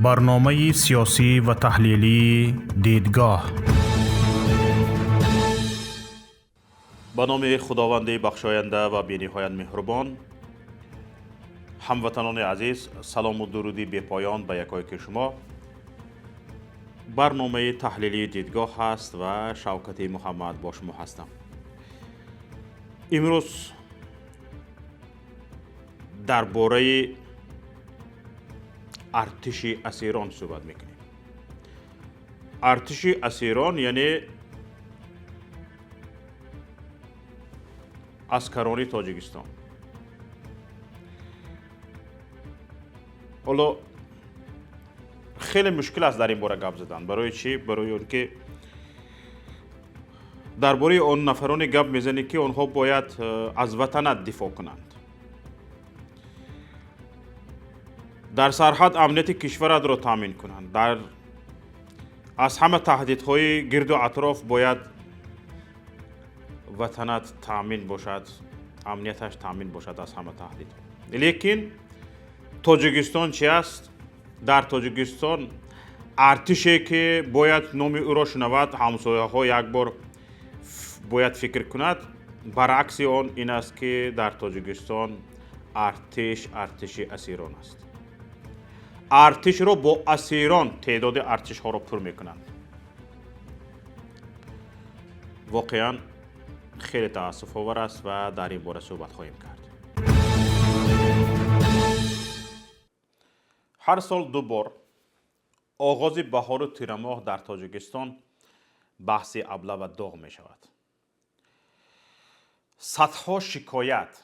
برنامه سیاسی و تحلیلی دیدگاه. به نام خداوند بخشاینده و بی‌نهایت مهربان. هموطنان عزیز، سلام و درودی بی پایان به یکایک شما. برنامه تحلیلی دیدگاه هست و شوکت محمد با شما هستم. امروز درباره ارتشی اسیران صحبت میکنیم. ارتشی اسیران یعنی اسکرانی تاجیکستان. حالا خیلی مشکل است در این باره گپ زدن. برای چی؟ برای اینکه درباره آن نفران گپ میزنی که آنها باید از وطن دفاع کنند. در سرحد امنیت کشور را تامین کنند. از همه تهدیدهای گرد و اطراف باید وطنت تامین باشد، امنیتش تامین باشد از همه تهدیدها. لیکن تاجیکستان چی است؟ در تاجیکستان ارتشی که باید نام او را شنود همسایه ها یک بار باید فکر کند. برعکس آن این است که در تاجیکستان ارتش اسیران است. ارتش را با اسیران تعداد ارتش ها را پر میکنند. واقعا خیلی تأسف آور است و در این باره صحبت خواهیم کرد. هر سال دو بار آغاز بهار و تیر ماه در تاجیکستان بحث ابله و داغ می شود. صدها شکایت،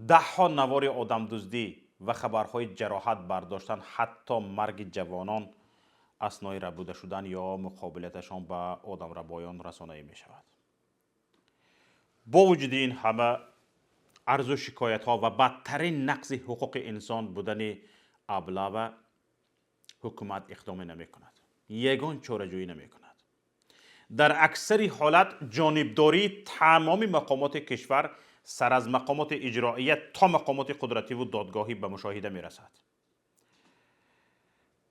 دهها نوار آدم دزدی و خبرهای جراحت برداشتن، حتی مرگ جوانان اثنای ربوده شدن یا مقابلتشان به آدم ربایان رسانه‌ای می شود. با وجود این همه عرض و شکایت ها و بدترین نقض حقوق انسان بودن ابله و حکومت اقدام نمی کند. یگان چاره‌جویی نمی کند. در اکثر حالت جانبداری تمام مقامات کشور سر از مقامات اجراییه تا مقامات قدرتی و دادگاهی به مشاهده می رسد.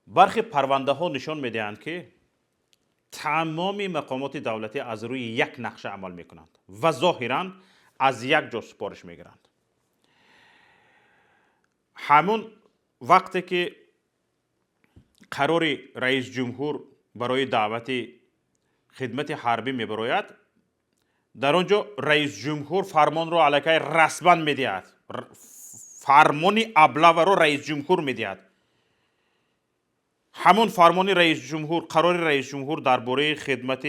برخی پرونده ها نشان می دهند که تمام مقامات دولتی از روی یک نقشه عمل می کنند و ظاهراً از یک جا سپارش می گیرند. همون وقتی که قرار رئیس جمهور برای دعوت خدمت حربی می براید، در آنجا رئیس جمهور فرمان را علیه رسما می دهد. فرمان ابله را رئیس جمهور می دهد. همون فرمان رئیس جمهور، قرار رئیس جمهور درباره خدمت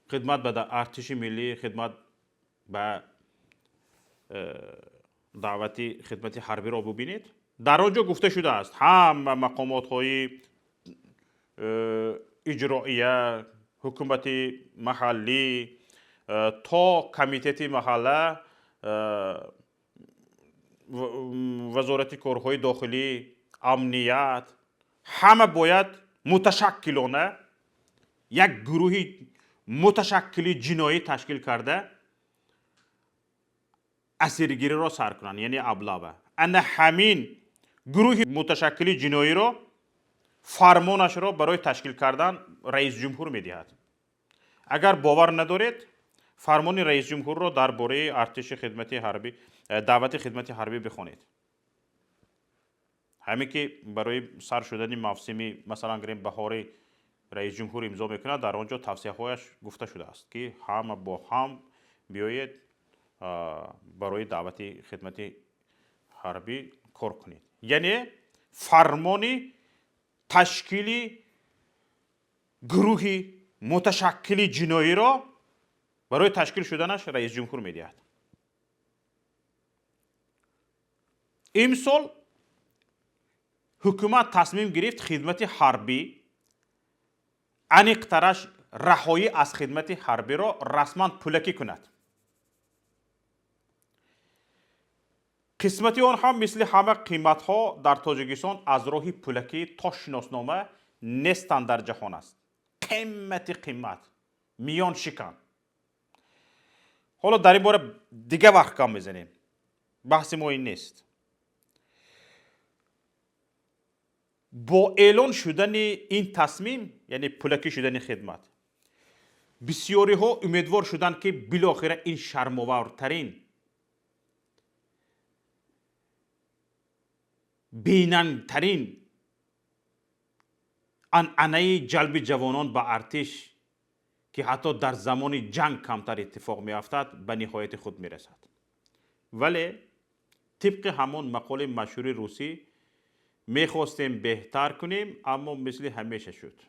به ارتش ملی، خدمت به دعوت خدمت حربی را ببینید. در آنجا گفته شده است همه مقامات های اجراییه، حکومت محلی تا کمیته محله، وزارت کارهای داخلی، امنیت، همه باید متشکلانه یک گروه متشکلی جنایی تشکیل کرده اسیرگیری را سر کنند، یعنی ابله. انا همین گروه متشکلی جنایی را فرمانش را برای تشکیل کردن رئیس جمهور می دهد. اگر باور ندارید فرمان رئیس جمهور را درباره ارتش خدمت حربی، دعوت خدمت حربی بخونید. همین که برای سر شدن موسمی مثلا گریم بهاری رئیس جمهور امضا میکنه، در آنجا توصیه هایش گفته شده است که همه با هم بیایید برای دعوت خدمت حربی کار کنید. یعنی فرمانی تشکیلی گروه متشکلی جنایی را برای تشکیل شدنش رئیس جمهور میدهد. امسال حکومت تصمیم گرفت خدمت حربی انیقترش رهایی از خدمت حربی را رسما پولکی کند. قسمتی آن هم مثل همه قیمت ها در تاجیکستان از راه پولکی تا شناسنامه نیستند در جهان است. قیمت میان شکن. حالا در این باره دیگه وقت کم میزنیم. بحث ما این نیست. با اعلان شدن این تصمیم، یعنی پولکی شدن خدمت، بسیاری ها امیدوار شدند که بالاخره این شرم‌آورترین، بیننگترین عنعنه جلب جوانان به ارتش که حتی در زمان جنگ کمتر اتفاق می افتد به نهایت خود می رسد. ولی طبق همون مقاله مشهور روسی می خواستیم بهتر کنیم، اما مثل همیشه شد.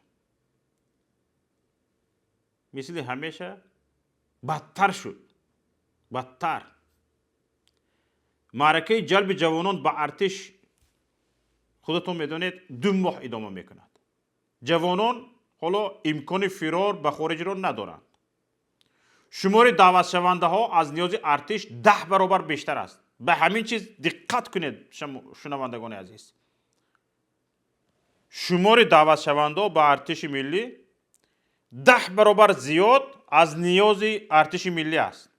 مثل همیشه بدتر شد. بدتر. معرکه جلب جوانان به ارتش خودتون میدونید 2 ماه ادامه میکند. جوانان حالا امکان فرار به خارج را ندارند. شمار دعوت شونده ها از نیاز ارتش 10 برابر بیشتر است. به همین چیز دقت کنید شنوندگان عزیز. شمار دعوت شونده به ارتش ملی 10 برابر زیاد از نیاز ارتش ملی است.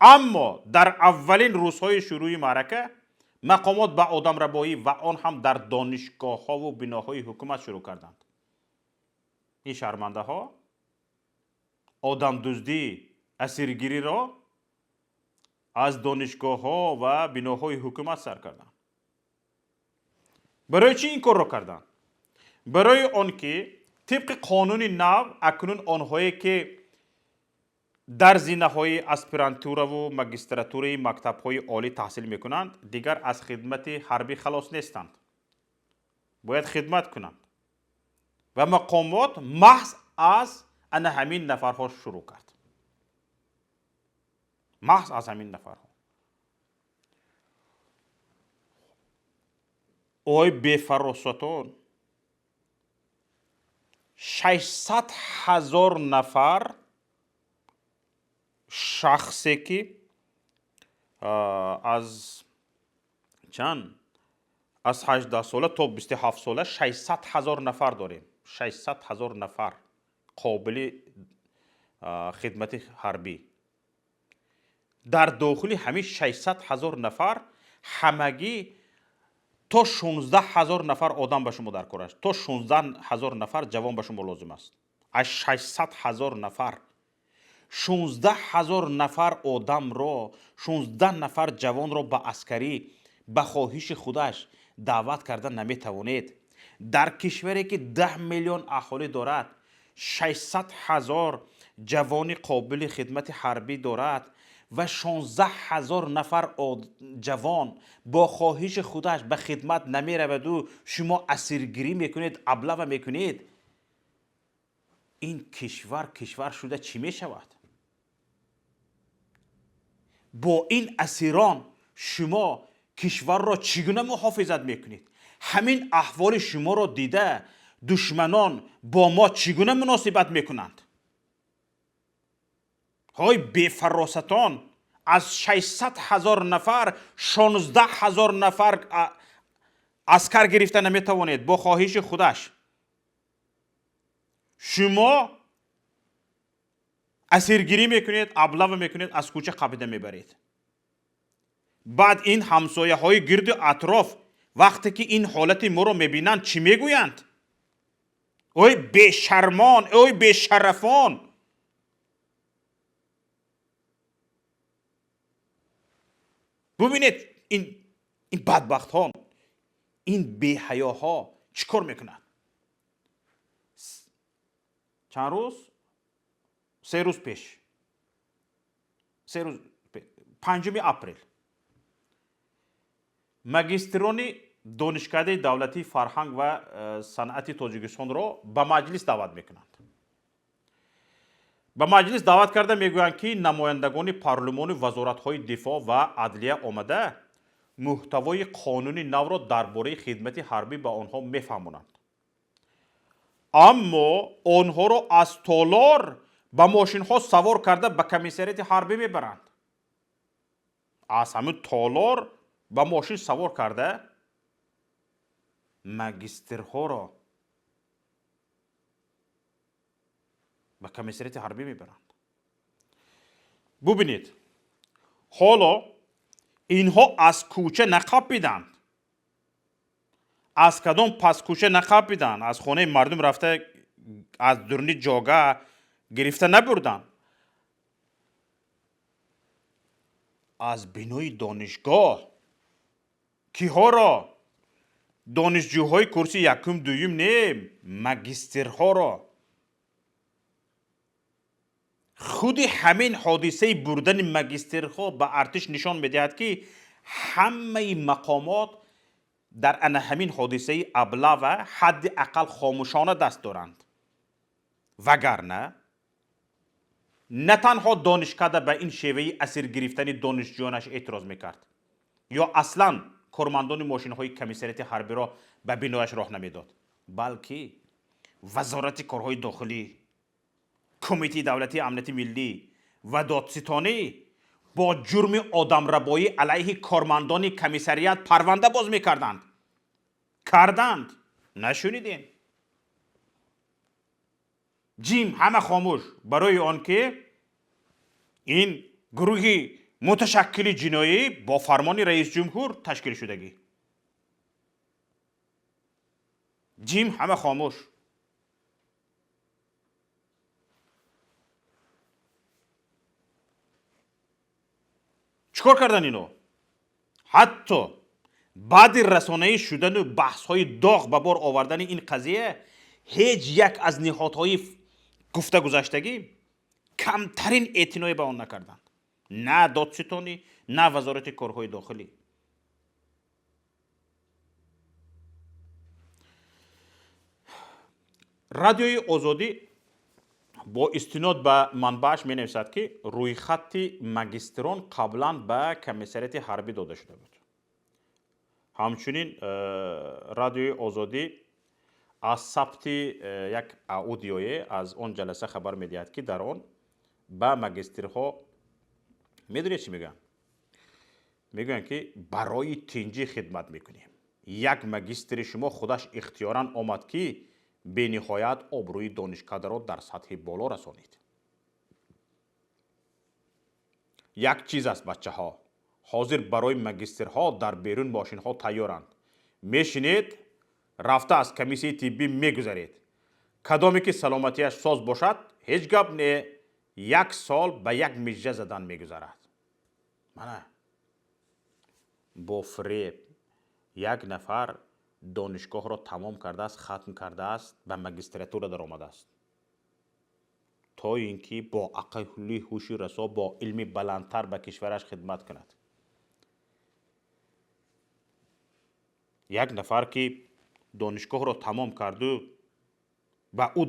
اما در اولین روزهای شروع معرکه مقامات به آدم ربایی و آن هم در دانشگاه ها و بناهای حکومت شروع کردند. این شرمنده ها آدم دزدی، اسیرگیری را از دانشگاه ها و بناهای حکومت سر کردند. برای چی این کار را کردند؟ برای آنکه طبق قانون نو اکنون آنهایی که در زینه های اسپرانتورا و ماجستراتوره مکتب های عالی تحصیل میکنند دیگر از خدمت حربی خلاص نیستند. باید خدمت کنند و مقامات محض از همین نفرها شروع کرد. محض از همین نفرها. اوی بفراستون 600,000 نفر شخصی که از 18 ساله تا 27 ساله 600,000 نفر داریم. 600,000 نفر قابل خدمت حربی. در داخل همین 600,000 نفر همگی تا 16,000 نفر آدم به شما در کار است. تا 16,000 نفر جوان به شما لازم است. از 600,000 نفر 16,000 نفر آدم را، 16 نفر جوان را به عسکری به خواهش خودش دعوت کردن نمیتوانید. در کشوری که 10 میلیون اهالی دارد 600,000 جوان قابل خدمت حربی دارد و 16,000 نفر جوان با خواهش خودش به خدمت نمی رود و شما اسیرگیری میکنید، ابله میکنید. این کشور شده چی می شود؟ با این اسیران شما کشور را چگونه محافظت میکنید؟ همین احوال شما را دیده دشمنان با ما چگونه مناسبت میکنند؟ های بفراستان از 600,000 نفر 16,000 نفر عسکر گرفته نمیتوانید با خواهش خودش. شما اسیرگیری میکنید، ابله میکنید، از کوچه قبیده میبرید. بعد این همسایه های گرد اطراف وقتی که این حالت ما رو میبینند چی میگویند؟ اوی بیشرمان، اوی بیشرفان. ببینید این بدبخت ها، این بی‌حیاها چیکار میکنند؟ چند روز؟ 3 روز پیش، 5 اپریل ماجستران دانشکده دولتی فرهنگ و صنعت تاجیکستان را به مجلس دعوت میکنند. به مجلس دعوت کرده میگویند که نمایندگان پارلمان وزارت های دفاع و عدلیه آمده محتوای قانون نو را درباره خدمت حربی به آنها میفهمانند. اما آنها را از تالار به ماشین ها سوار کرده به کمیسریت حربی میبرند. از همین تالار به ماشین سوار کرده ماجسترها را به کمیسریت حربی میبرند. ببینید حالا اینها از کوچه نقاپیدند، از کدام پسکوشه نخوابیدن، از خانه مردم رفته از درونی جاگه گرفته نبردن، از بینای دانشگاه کیها را؟ دانشجوهای کورس یکم دویم نه، مگسترها را. خود همین حادثه بردن مگسترها به ارتش نشان میدهد که همه مقامات در ان همین حادثه ابله حد اقل خاموشانه دست دارند. وگرنه نه تنها دانشکده به این شیوه اسیر گرفتن دانشجویانش اعتراض میکرد یا اصلا کارمندان ماشین های کمیسریت حربی را به بینایش راه نمیداد، بلکه وزارت کارهای داخلی، کمیته دولتی امنیت ملی و دادستانی با جرم آدمربایی علیه کارمندان کمیسریت پرونده باز میکردند. کردند، نشنیدین؟ جیم همه خاموش برای آنکه این گروه متشکل جنایی با فرمان رئیس جمهور تشکیل شدگی. جیم همه خاموش. چیکار کردن اینو؟ حتی بعد رسانه‌ای شدن و بحث‌های داغ به بار آوردن این قضیه، هیچ یک از نهادهای گفته گذشتگی کمترین اعتنایی به آن نکردند. نه دادستانی، نه وزارت کارهای داخلی. رادیوی آزادی با استناد به منبعش می نویسد که روی خط مگستران قبلا به کمیسریت حربی داده شده بود. همچنین رادیوی آزادی از ثبت یک اودیوی از اون جلسه خبر میدهد که در آن به مگسترها میدونید چی میگن؟ میگن که برای تنجی خدمت میکنیم. یک مگستر شما خودش اختیاراً آمد که به نهایت آبروی دانشکده را در سطح بالا رسانید. یک چیز است بچه ها، حاضر برای مگسترها در بیرون ماشین ها تیارند. میشینید رفته از کمیسیه طبی میگذارید. کدامی که سلامتیش ساز باشد هیچ گپ نه، 1 سال به یک مژه زدن میگذارد. منه با فریب یک نفر دانشگاه را تمام کرده است، ختم کرده است، به مگستراتور در آمده است تا اینکه با عقل هوش رسا با علم بلندتر به کشورش خدمت کند. یک نفر که دانشگاه را تمام کرده و او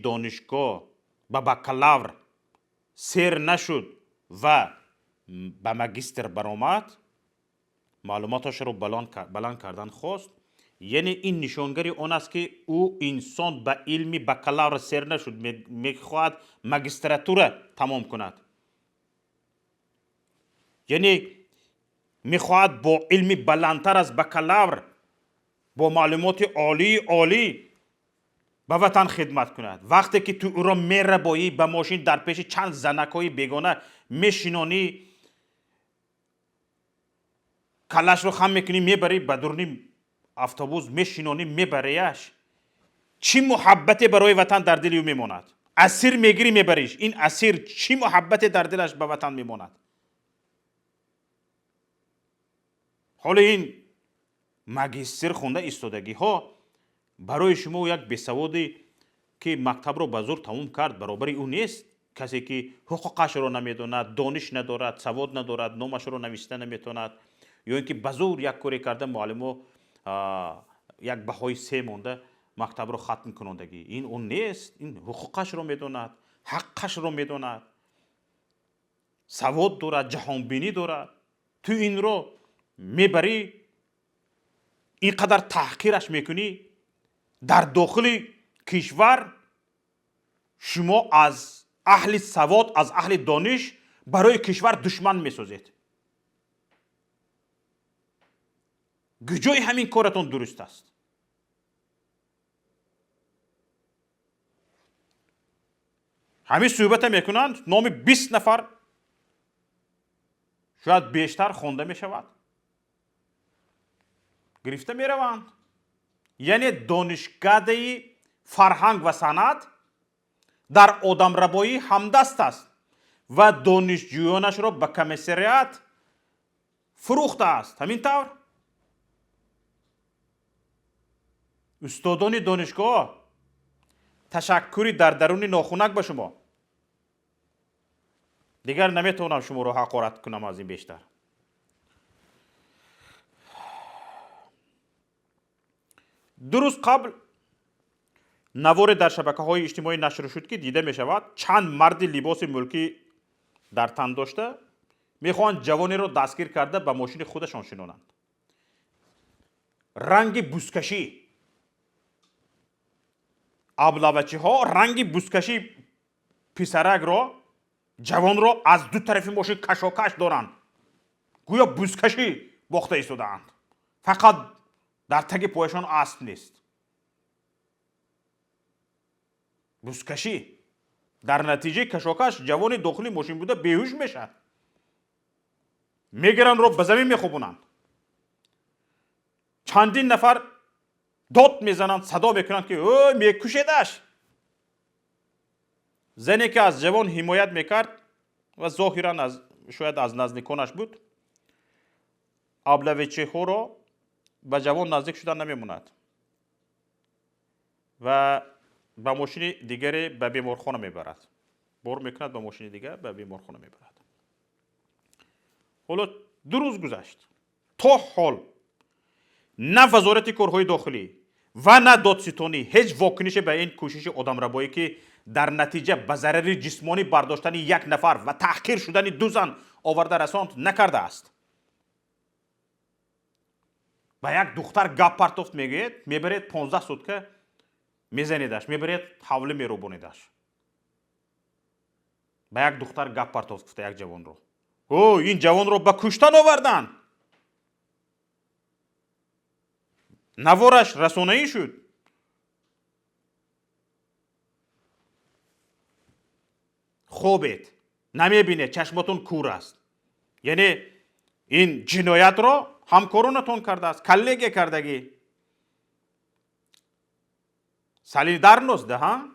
دانشگاه به بکالور سیر نشد و به مگستر برآمد، معلوماتش رو بلند کردن خواست، یعنی این نشانگری آن است که او انسان به علم بکالور سیر نشد، میخواهد مگستراتور تمام کند، یعنی میخواهد با علم بلندتر از بکالور با معلومات عالی به وطن خدمت کند. وقتی که تو او را میربایی به ماشین در پیش چند زنکای بیگانه میشینانی، کلش رو خم میکنی میبری به درونی اتوبوس میشینانی میبریش، چی محبت برای وطن در دل او میماند؟ اسیر میگیری میبریش، این اسیر چی محبت در دلش به وطن میماند؟ حالا این مگستر خونده ایستادگی ها برای شما یک بیسوادی که مکتب رو به زور تموم کرد برابر او نیست. کسی که حقوقش رو نمیداند، دانش ندارد، سواد ندارد، نامش رو نوشته نمیتواند، یا اینکه به زور یک کاری کرده معلم یک بهای 3 مونده مکتب رو ختم کنندگی، این اون نیست. این حقوقش رو میداند، حقش رو میداند، سواد دارد، جهانبینی دارد. تو این رو میبری اینقدر تحقیرش میکنی. در داخل کشور شما از اهل سواد، از اهل دانش برای کشور دشمن میسازید. کجای همین کارتون درست است؟ همین صحبت میکنند، نام 20 نفر شاید بیشتر خونده میشود، گرفته میروند. یعنی دانشکده فرهنگ و صنعت در آدمربایی همدست است و دانشجویانش را به کمیسریات فروخته است. همین طور استادان دانشگاه، تشکری در درون ناخونک به شما. دیگر نمیتونم شما رو حقارت کنم از این بیشتر. دو روز قبل نوار در شبکه‌های اجتماعی نشر شد که دیده می شود چند مرد لباس ملکی در تن داشته میخواهند جوانی را دستگیر کرده به ماشین خودشان شنانند. رنگ بوسکشی، ابلوچی ها رنگ بوسکشی پسرک را، جوان را از دو طرف ماشین کشاکش دارند. گویا بوسکشی باخته ایستادند. فقط در تگ پایشان اسب نیست. بوسکشی. در نتیجه کشاکش جوان داخلی ماشین بوده بیهوش میشه. میگیرن رو به زمین میخوبونند. چندین نفر داد میزنند، صدا میکنند که او میکشیدش. زنی که از جوان حمایت میکرد و ظاهرا شاید از نزدیکانش بود، ابلوچی ها را به جوان نزدیک شدن نمیموند و به ماشین دیگری به بیمارخانه میبرد. بار میکند به ماشین دیگر به بیمارخانه میبرد. حالا 2 روز گذشت. تا حال نه وزارت کارهای داخلی و نه دادستانی هیچ واکنشی به این کوشش آدمربایی که در نتیجه به ضرر جسمانی برداشتن یک نفر و تحقیر شدن 2 زن آورده رساند نکرده است. به یک دختر گپ پرتافت میگید، میبرید 15 سوتکه میزنیدش، میبرید حوله میروبونیدش. به یک دختر گپ پرتافت گفته یک جوان رو. او این جوان رو به کشتن آوردن. نوارش رسانه‌ای شد. خوبید نمیبینه، چشمتون کور است. یعنی این جنایت را همکارانتون کرده است، کلگی کردگی. سلیدرنوس ده ها.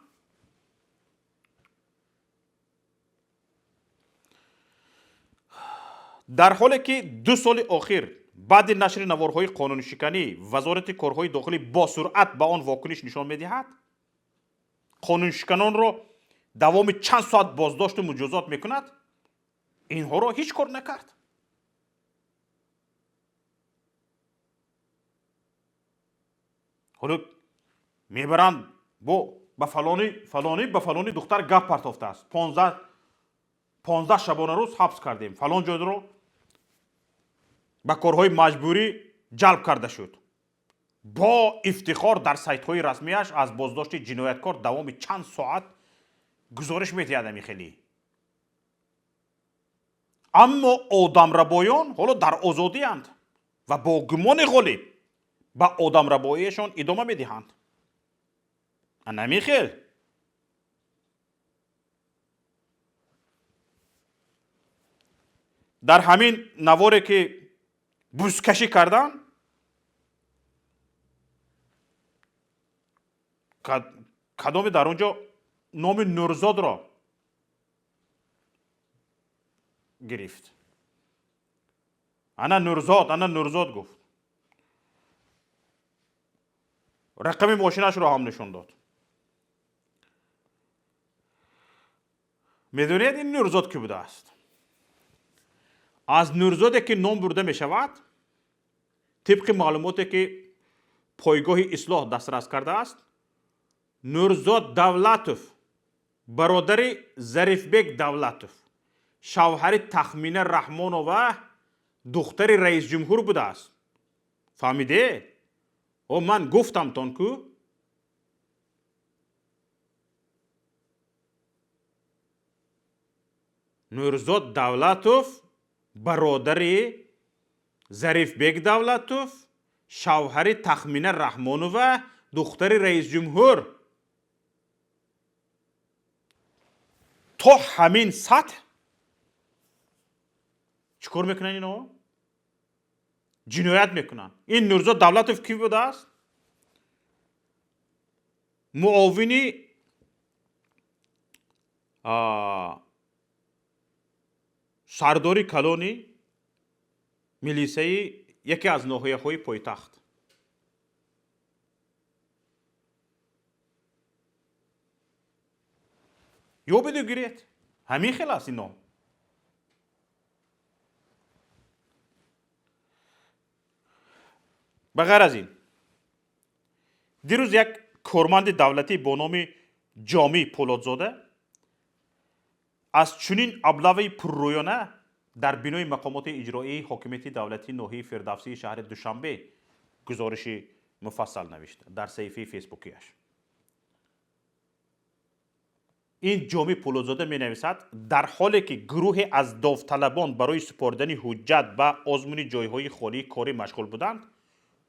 در حالی که 2 سال اخیر بعد نشر نوارهای قانون شکنی وزارت کارهای داخلی با سرعت به آن واکنش نشان میدهد، قانون شکنان را دوام چند ساعت بازداشت و مجازات میکند، اینها را هیچ کار نکرد. حالا میبرند به فلانی دختر گپ پرتافته است، 15 شبانه روز حبس کردیم، فلان جای رو به کارهای مجبوری جلب کرده شد. با افتخار در سایت های رسمیش از بازداشت جنایتکار دوام چند ساعت گزارش میدهد. خیلی اما آدمربایان حالا در آزادی اند و با گمان غالب به آدمرباییشان ادامه میدهند. نمیخیل در همین نواری که بوسکشی کردن، کدامی در اونجا نام نورزاد را گرفت. انا نورزاد گفت. رقم ماشینش را هم نشون داد. میدونید این نورزاد کی بوده است؟ از نورزادی که نام برده می شود، طبق معلوماتی که پایگاه اصلاح دسترس کرده است، نورزاد دولتوف برادر ظریفبک دولتوف، شوهر تخمینه رحمانو و دختر رئیس جمهور بوده است. فهمیده؟ او من گفتم تان کو نورزاد دولتوف برادر ظریفبک دولتوف، شوهر تخمینه رحمانو و دختر رئیس جمهور. تو همین سطح چیکار میکنن اینا؟ جنایت میکنن. این نورزاد دولتوف کی بوده است؟ معاونی سرداری کلونی میلیسه یکی از ناحیه های پایتخت. یو بدو گیرید همین خلاص اینا. بغیر از این دیروز یک کارمند دولتی با نام جامی پولادزاده از چنین ابلاغ پررویانه در بینای مقامات اجرایی حاکمیت دولتی ناحیه فردوسی شهر دوشنبه گزارش مفصل نوشته در صفحه فیسبوکیش. این جامی پولادزاده می نویسد در حالی که گروه از داوطلبان برای سپردن حجت و آزمون جایهای خالی کاری مشغول بودند،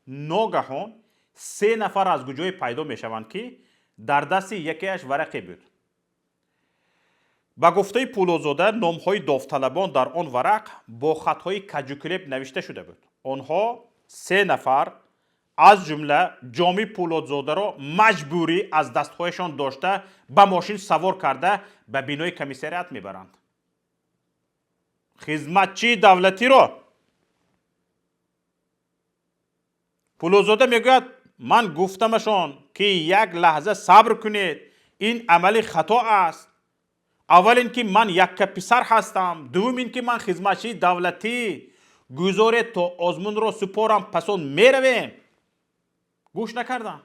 ناگهان 3 نفر از کجای پیدا می شوند که در دست یکیش ورقی بود. با گفته پولادزاده نامهای داوطلبان در آن ورق با خطهای کجوکلپ نوشته شده بود. آنها 3 نفر از جمله جامی پولادزاده را مجبوری از دستهایشان داشته به ماشین سوار کرده به بینای کمیسریات میبرند. خدمتچی دولتی را پولادزاده میگوید من گفتمشان که یک لحظه صبر کنید، این عمل خطا است. اول اینکه من یک پسر هستم، دوم اینکه من خدمتچی دولتی گزاره تا آزمون را سپارم پسون میرویم. گوش نکردن.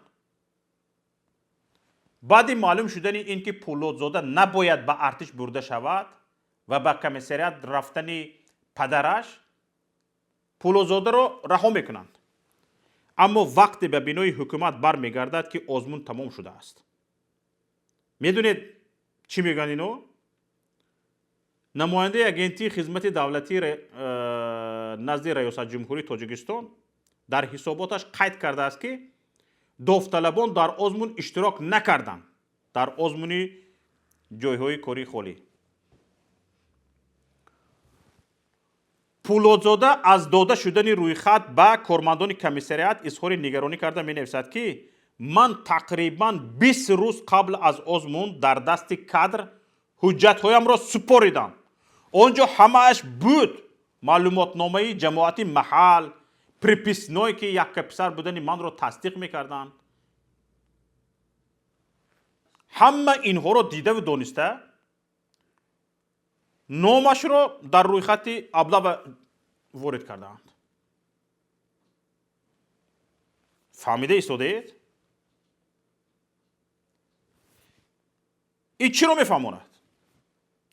بعد معلوم شدن اینکه پولادزاده نباید به ارتش برده شود و به کمیسریات رفتن پدرش، پولادزاده را رها میکنند. اما وقتی به بینای حکومت برمیگردد که آزمون تمام شده است. میدونید چی میگن اینو؟ نماینده اگنتی خدمت دولتی نزد ریاست جمهوری تاجیکستان در حساباتش قید کرده است که داوطلبان در آزمون اشتراک نکردند، در آزمون جایهای کاری خالی. پولادزاده از داده شدن روی خط به کارمندان کمیسریات اظهار نگرانی کرده می نویسد که من تقریبا 20 روز قبل از آزمون در دست کادر حجت هایم را سپاریدم. آنجا همهش بود، معلومات نامه جماعت محل، پریپیسنایی که یک پسر بودن من را تصدیق میکردن. همه اینها را دیده و دانسته نامش را در روی خط ابلاغ وارد کردند. فهمیده ایستادید؟ این چی رو میفهموند؟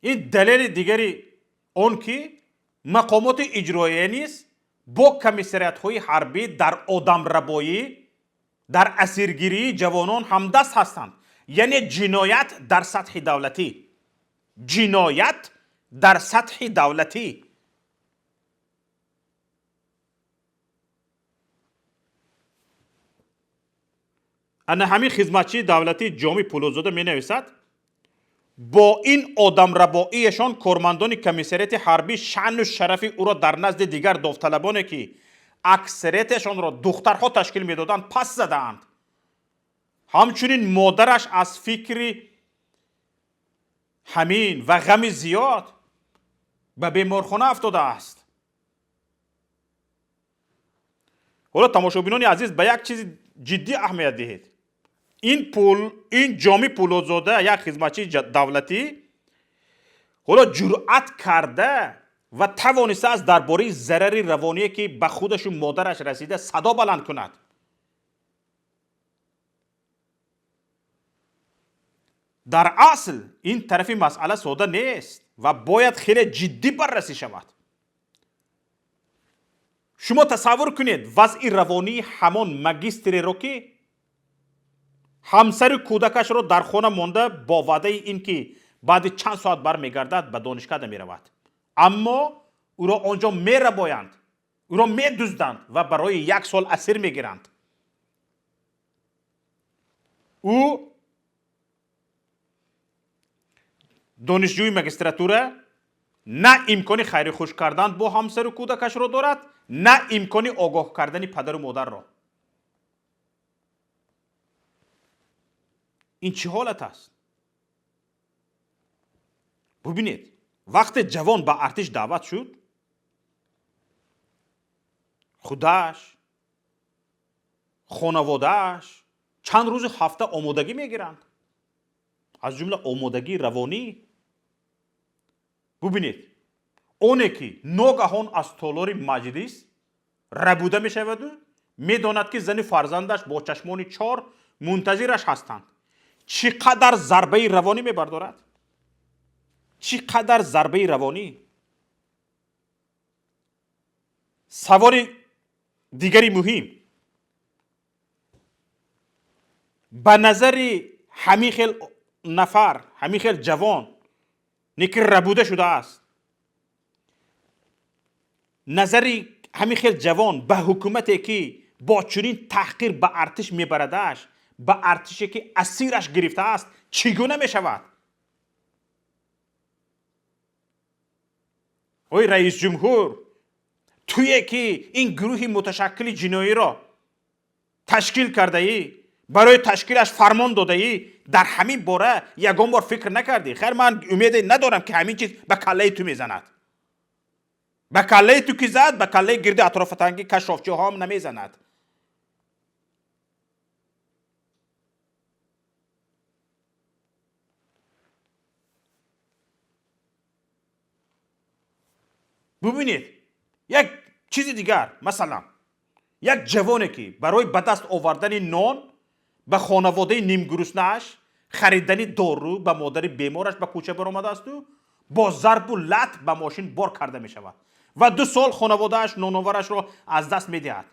این دلیل دیگری اون که مقامات اجرایی نیست با کمیسریات های حربی در آدم ربایی، در اسیرگیری جوانان همدست هستند. یعنی جنایت در سطح دولتی. جنایت در سطح دولتی. انا همین خدمتچی دولتی جامی پولادزاده می نویسد با این آدم رباییشان کارمندان کمیسریات حربی شأن و شرف او را در نزد دیگر داوطلبانی که اکثریتشان را دخترها تشکیل میدادند پس زدند. همچنین مادرش از فکر همین و غم زیاد به بیمارخانه افتاده است. حالا تماشابینان عزیز به یک چیز جدی اهمیت دهید. این جامی پولادزاده یک خدمتچی دولتی حالا جرأت کرده و توانسته است درباره ضرر روانی که به خودش و مادرش رسیده صدا بلند کند. در اصل این طرفی مسئله ساده نیست و باید خیلی جدی بررسی شود. شما تصور کنید وضع روانی همان مگیستری را که همسر کودکش را در خانه مانده با وعده این که بعد چند ساعت برمیگردد به دانشکده می رود، اما او را آنجا می ربایند، او را می دزدند و برای 1 سال اسیر می گیرند. او دانشجوی مگستراتوره نه امکان خیر خوش کردن با همسر و کودکش را دارد، نه امکان آگاه کردن پدر و مادر را. این چه حالت است؟ ببینید وقت جوان به ارتش دعوت شد، خودش، خانوادهش چند روز هفته آمادگی میگیرند، از جمله آمادگی روانی. ببینید اونه که ناگهان از تالار مجلس ربوده می شود و می داند که زن فرزندش با چشمان چار منتظرش هستند، چقدر ضربه روانی می بردارد؟ چقدر ضربه روانی. سوال دیگری مهم، به نظر همین خیل نفر، همین خیل جوان که ربوده شده است، نظری همین خیل جوان به حکومتی که با چنین تحقیر به ارتش میبردش، به ارتشی که اسیرش گرفته است، چگونه می شود؟ اوی رئیس جمهور، تویی که این گروه متشکل جنایی را تشکیل کرده ای، برای تشکیلش فرمان داده ای، در همین باره یگان بار فکر نکردی؟ خیر من امید ندارم که همین چیز به کله تو میزند. به کله تو که زد، به کله گرد اطراف تنگی کشافچی ها هم نمیزند. ببینید یک چیز دیگر، مثلا یک جوانی که برای به دست آوردن نان به خانواده نیم گرسنه‌اش، خریدن دارو به مادر بیمارش به کوچه برآمده است و با ضرب و لط به ماشین بار کرده می شود و 2 سال خانواده‌اش نانآورش را از دست می دهد.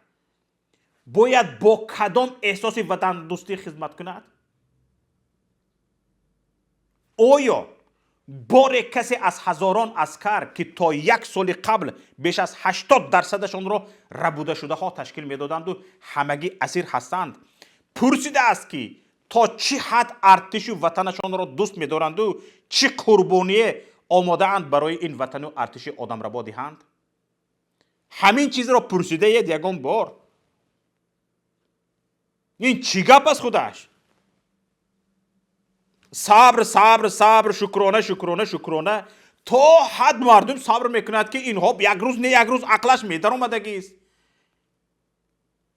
باید با کدام احساس وطن دوستی خدمت کند؟ آیا بار کسی از هزاران عسکر که تا 1 سال قبل بیش از 80% را ربوده شده ها تشکیل میدادند و همگی اسیر هستند، پرسیده است که تا چه حد ارتش و وطنشان را دوست می‌دارند و چه قربانی آماده اند برای این وطن و ارتش آدم ربا دهند؟ همین چیز را پرسیده اید یگان بار؟ این چی گپ است خودش؟ صبر صبر صبر، شکرانه شکرانه شکرانه. تا حد مردم صبر میکند که اینها یک روز نه یک روز عقلش میدر آمدگی است،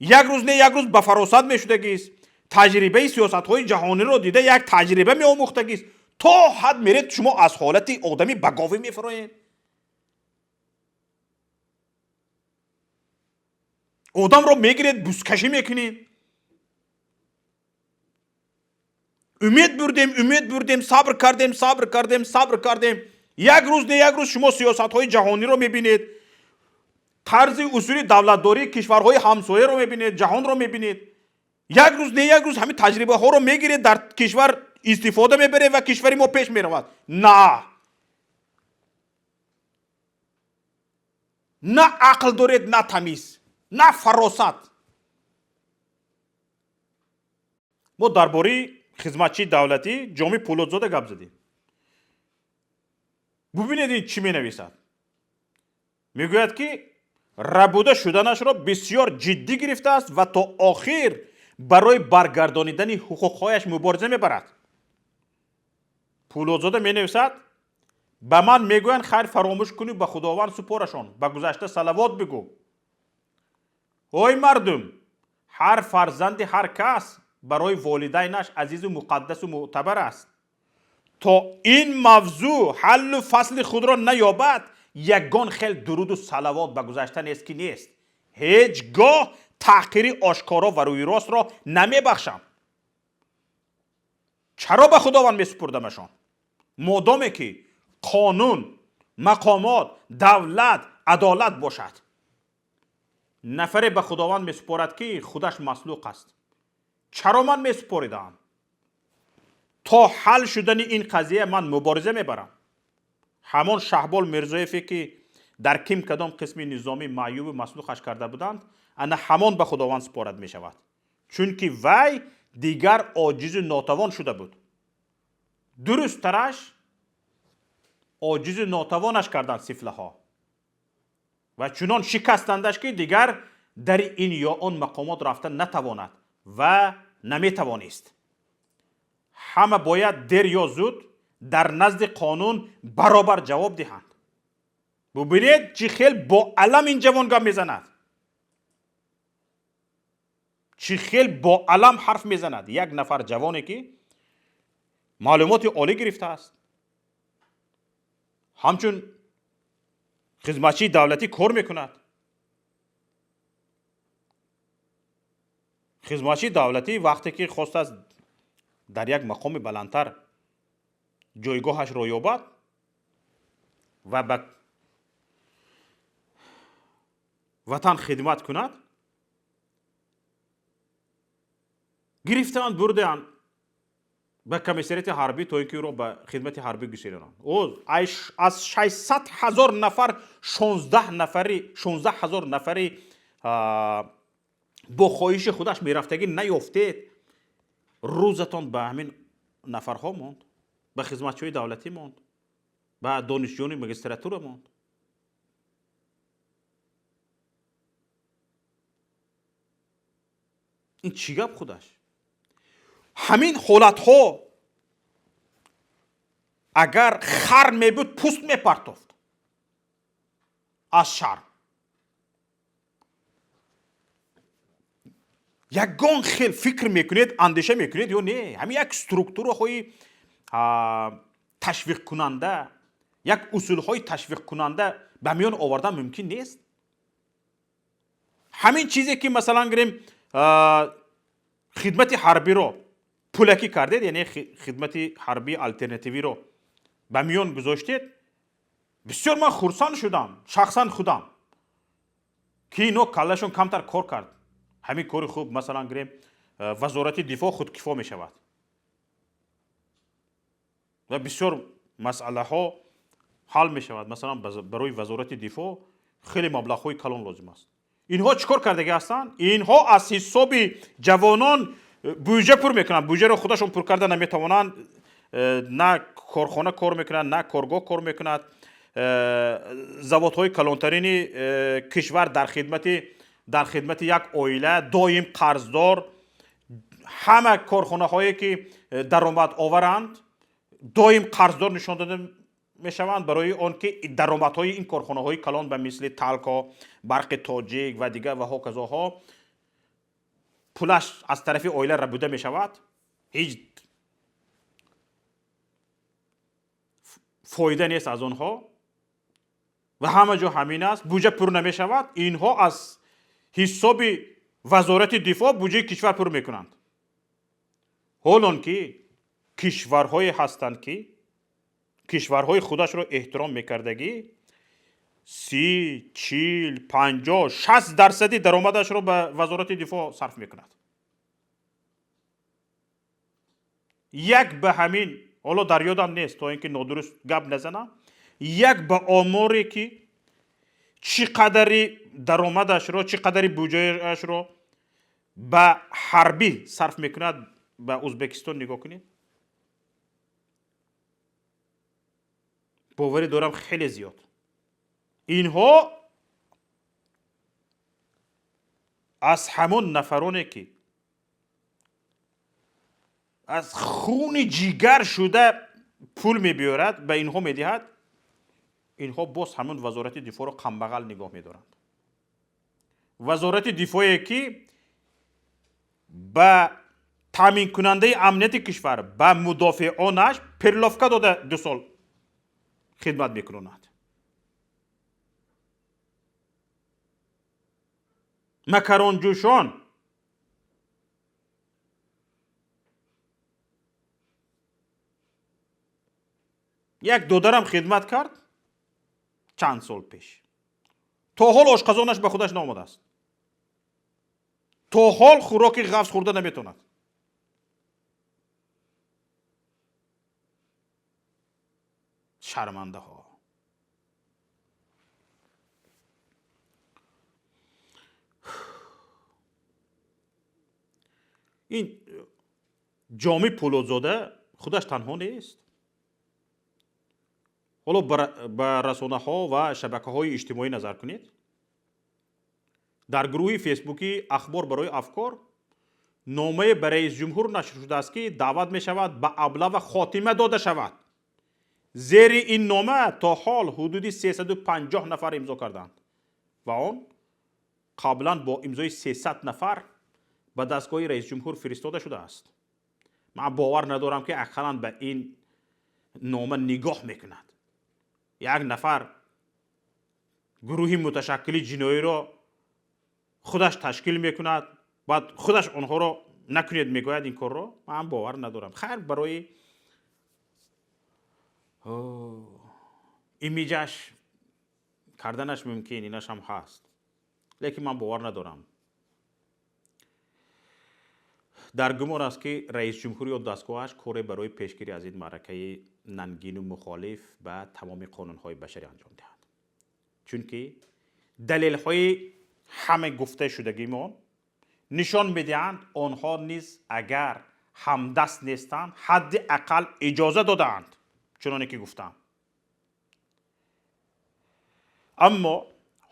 یک روز نه یک روز به فراست میشدگی است، تجربه سیاست های جهانی رو دیده، یک تجربه می آموختگی است. تا حد میرید شما از حالت آدمی بگاوی میفرایید. آدم رو میگیرید بوسکشی میکنید. امید بردیم، صبر کردیم. یک روز نه یک روز شما سیاست های جهانی رو میبینید، طرز اصول دولتداری کشورهای همسایه رو میبینید، جهان رو میبینید. یک روز نه یک روز همین تجربه ها رو میگیرید، در کشور استفاده میبرید و کشوری ما پیش میرود. نه عقل دارید، نه تمیز، نه فراست. ما درباره خدمتچی دولتی جامی پولادزاده گپ زدیم. ببینید این چی می نویسد. میگوید که ربوده شدنش را بسیار جدی گرفته است و تا آخر برای برگردانیدن حقوقهایش مبارزه میبرد. پولادزاده می نویسد به من میگویند خیر فراموش کنی، به خداوند سپارشان، به گذشته صلوات بگو. اوی مردم، هر فرزند هر کس برای والدینش عزیز و مقدس و معتبر است. تا این موضوع حل و فصل خود را نیابد، یگان خیل درود و صلوات به گذشته نیست که نیست. هیچگاه تحقیر آشکارا و روی راست را نمی بخشم. چرا به خداوند می سپردمشان؟ مادامی که قانون، مقامات، دولت، عدالت باشد. نفر به خداوند می سپارد که خودش مخلوق است. چرا من می سپاریدم؟ تا حل شدن این قضیه من مبارزه میبرم. همان شهبال میرزایفی که در کم کدام قسم نظامی معیوب و مسلوخش کرده بودند، انا همان به خداوند سپارد می شود، چون که وی دیگر عاجز و ناتوان شده بود. درست ترش عاجز و ناتوانش کردند سفله ها و چنان شکستندش که دیگر در این یا آن مقامات رفتن نتواند و نمیتوانست. همه باید دیر یا زود در نزد قانون برابر جواب دهند. ببینید چی خیلی با علم این جوان گام میزند، چی خیلی با علم حرف میزند. یک نفر جوانی که معلومات عالی گرفته است، همچون خدمتچی دولتی کار میکند. خدمتچی دولتی وقتی که خواست است در یک مقام بلندتر جایگاهش را یابد و به وطن خدمت کند، گرفتند بردند به کمیسریت حربی تا اینکه او را به خدمت حربی گسیلانند. او از 600,000 نفر 16,000 نفری با خواهش خودش میرفتگی نیافتید. روزتان به همین نفرها ماند، به خدمتچوی دولتی ماند، به دانشجویان ماجستراتور ماند. این چی گپ خودش؟ همین حالت ها اگر خر می بود پوست می پرتافت از شرم. یگان خیل فکر میکنید، اندیشه میکنید یا نه همین یک استرکتور های تشویق کننده، یک اصول های تشویق کننده به میان آوردن ممکن نیست. همین چیزی که مثلا گریم خدمت حربی رو پولکی کردید، یعنی خدمت حربی الटरनेटिवی رو به میان گذاشتید، بسیار من خرسند شدم شخصا خودم که اینو کلشون کمتر کار کرد. همین کار خوب مثلا گریم وزارت دفاع خودکفا می شود و بسیار مسئله ها حل می شود. مثلا برای وزارت دفاع خیلی مبلغ های کلان لازم است. اینها چیکار کردگی هستند؟ اینها از حساب جوانان بودجه پر میکنند. بودجه رو خودشون پر کرده نمیتوانند، نه کارخانه کار میکنند نه کارگاه کار میکنند. زوادهای کلانترین کشور در خدمت یک عائله دائم قرضدار، همه کارخانه هایی که درآمد آورند دائم قرضدار نشان داده میشوند برای آنکه درآمدهای این کارخانه های کلان به مثل تلکا، برق تاجیک و دیگر و هاکذاها پولش از طرف عائله ربوده می شود. هیچ فایده نیست از آنها و همه جا همین است. بودجه پر نمی شود. اینها از حساب وزارت دفاع بودجه کشور پر می کنند. حالان که کشورهای هستند که کشورهای خودش رو احترام میکردگی 30 40 50 60% درآمدش رو به وزارت دفاع صرف میکند. یک به همین، حالا در یادم نیست تا اینکه نادرست گپ نزنم، یک به آماری که چقدر درآمدش رو چقدر بودجهش رو به حربی صرف میکند به ازبکستان نگاه کنید. باوری دارم خیلی زیاد. اینها از همون نفرانی که از خون جیگر شده پول میبیارد به اینها میدهد، اینها باز همون وزارت دفاع رو قمبغل نگاه میدارند. وزارت دفاعی که به تامین کننده امنیت کشور به مدافعانش پرلافکا داده 2 سال خدمت میکنند. مکران جوشان یک دودرم خدمت کرد چند سال پیش. تا حال آشقزانش به خودش نامده است. تا حال خوراک غفص خورده نمیتوند. شرمنده ها. این جامی پولادزاده خودش تنها نیست. حالا به رسانه ها و شبکه های اجتماعی نظر کنید. در گروه فیسبوکی اخبار برای افکار نامه به رئیس جمهور نشر شده است که دعوت می شود به ابله خاتمه داده شود. زیر این نامه تا حال حدود 350 نفر امضا کردند و آن قبلا با امضای 300 نفر به دستگاه رئیس جمهور فرستاده شده است. من باور ندارم که اقلا به این نامه نگاه میکند. یک نفر گروهی متشکل جنایی را خودش تشکیل میکند، بعد خودش آنها را نکنید میگوید این کار را. من باور ندارم. خیر، برای ایمیجش کردنش ممکن، اینش هم هست، لیکن من باور ندارم. در گمان است که رئیس جمهوری و دستگاهش کار برای پیشگیری از این معرکه ننگین و مخالف به تمام قانون‌های بشری انجام دهد، چون که دلیل‌های همه گفته شدگیمان نشان می‌دهند آنها نیز اگر همدست نیستند حداقل اجازه دادند، چنانه که گفتم. اما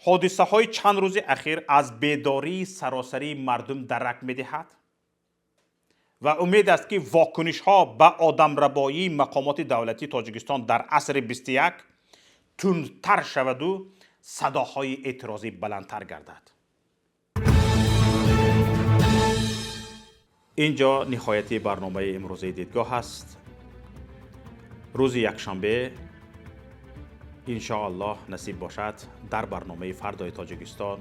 حادثه های چند روز اخیر از بیداری سراسری مردم درک می‌دهد و امید است که واکنش ها به آدمربایی مقامات دولتی تاجیکستان در عصر 21 تندتر شود و صداهای اعتراضی بلندتر گردد. اینجا نهایت برنامه امروزه دیدگاه است. روز یکشنبه ان شاء الله نصیب باشد در برنامه فردای تاجیکستان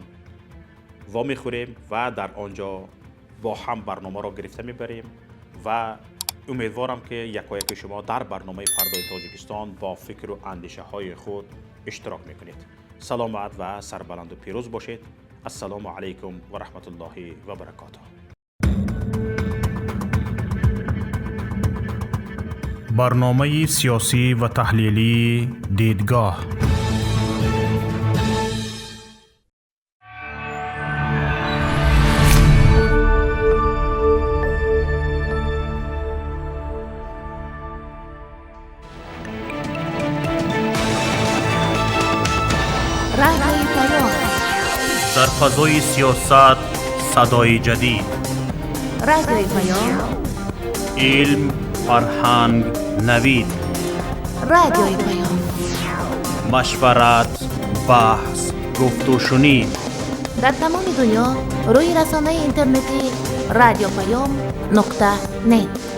وا میخوریم و در آنجا با هم برنامه را گرفته میبریم و امیدوارم که یکایک شما در برنامه فردای تاجیکستان با فکر و اندیشه های خود اشتراک میکنید. سلامت و سربلند و پیروز باشید. السلام علیکم و رحمت الله و برکاته. برنامه سیاسی و تحلیلی دیدگاه. رادیوی پیام، در فضای سیاست صدای جدید. رادیوی پیام، علم، فرهنگ، نوید. رادیوی پیام، مشورت، بحث، گفت و شنید. در تمام دنیا روی رسانه اینترنتی رادیو پیام نقطه نت.